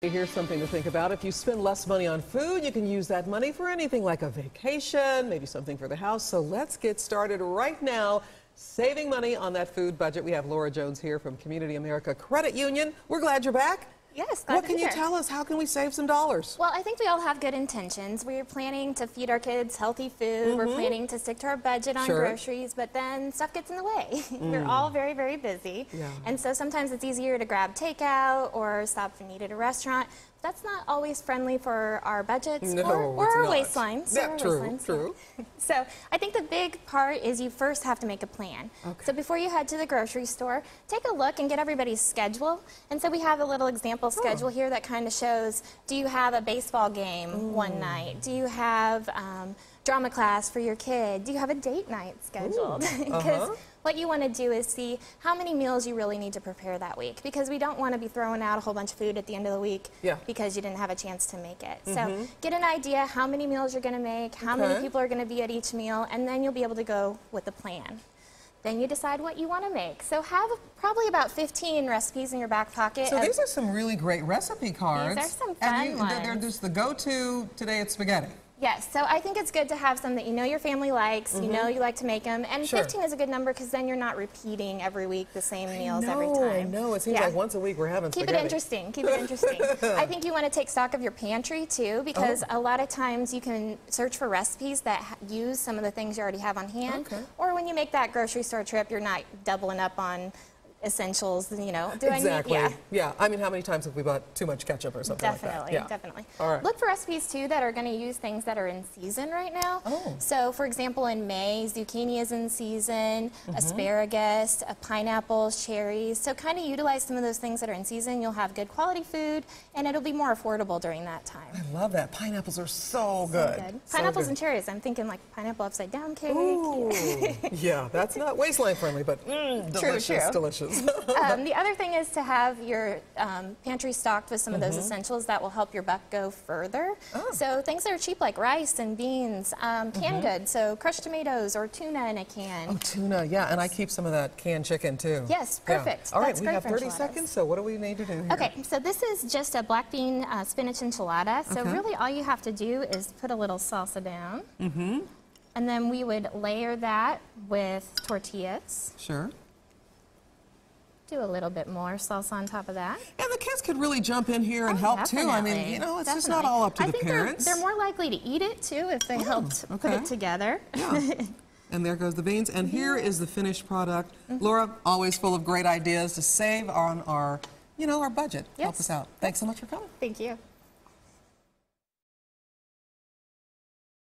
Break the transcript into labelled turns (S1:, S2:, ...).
S1: Here's something to think about. If you spend less money on food, you can use that money for anything like a vacation, maybe something for the house. So let's get started right now, saving money on that food budget. We have Laura Jones here from Community America Credit Union. We're glad you're back.
S2: Yes, glad
S1: What
S2: to
S1: can
S2: be
S1: you
S2: here.
S1: tell us? How can we save some dollars?
S2: Well, I think we all have good intentions. We're planning to feed our kids healthy food. We're planning to stick to our budget on groceries, but then stuff gets in the way. We're all very, very busy.
S1: Yeah.
S2: And so sometimes it's easier to grab takeout or stop and eat at a restaurant. That's not always friendly for our budgets or our waistlines.
S1: Yeah, true.
S2: So I think the big part is you first have to make a plan.
S1: Okay.
S2: So before you head to the grocery store, take a look and get everybody's schedule. And so we have a little example schedule here that kind of shows, do you have a baseball game one night? Do you have drama class for your kid? Do you have a date night scheduled? Because what you want to do is see how many meals you really need to prepare that week, because we don't want to be throwing out a whole bunch of food at the end of the week because you didn't have a chance to make it. So get an idea how many meals you're going to make, how many people are going to be at each meal, and then you'll be able to go with a plan. Then you decide what you want to make. So have probably about 15 recipes in your back pocket.
S1: So these are some really great recipe cards.
S2: These are some fun ones.
S1: They're just the go-to. Today it's spaghetti.
S2: Yes, so I think it's good to have some that you know your family likes, you know you like to make them, and 15 is a good number because then you're not repeating every week the same meals every time.
S1: I know, it seems like once a week we're having spaghetti.
S2: Keep it interesting, keep it interesting. I think you want to take stock of your pantry too, because a lot of times you can search for recipes that use some of the things you already have on hand, or when you make that grocery store trip, you're not doubling up on essentials, you know.
S1: Exactly. Yeah. I mean, how many times have we bought too much ketchup or something like that?
S2: Definitely.
S1: All right.
S2: Look for recipes, too, that are going to use things that are in season right now. So, for example, in May, zucchini is in season, asparagus, pineapples, cherries. So kind of utilize some of those things that are in season. You'll have good quality food, and it'll be more affordable during that time.
S1: I love that. Pineapples are so good.
S2: Pineapples and cherries. I'm thinking like pineapple upside down cake.
S1: Ooh. Yeah, that's not waistline friendly, but delicious, delicious.
S2: The other thing is to have your pantry stocked with some of those essentials that will help your buck go further. So things that are cheap like rice and beans, canned goods, so crushed tomatoes or tuna in a can.
S1: Oh, tuna, yeah, and I keep some of that canned chicken too.
S2: Yes, perfect.
S1: All right, we have 30 seconds, so what do we need to do here?
S2: Okay, so this is just a black bean spinach enchilada. So really all you have to do is put a little salsa down. And then we would layer that with tortillas.
S1: Sure.
S2: Do a little bit more salsa on top of that.
S1: And the kids could really jump in here and help too. I mean, you know, it's just not all up to the parents.
S2: They're more likely to eat it too if they helped put it together.
S1: Yeah. And there goes the beans. And here is the finished product. Laura, always full of great ideas to save on our, our budget. Help us out. Thanks so much for coming.
S2: Thank you.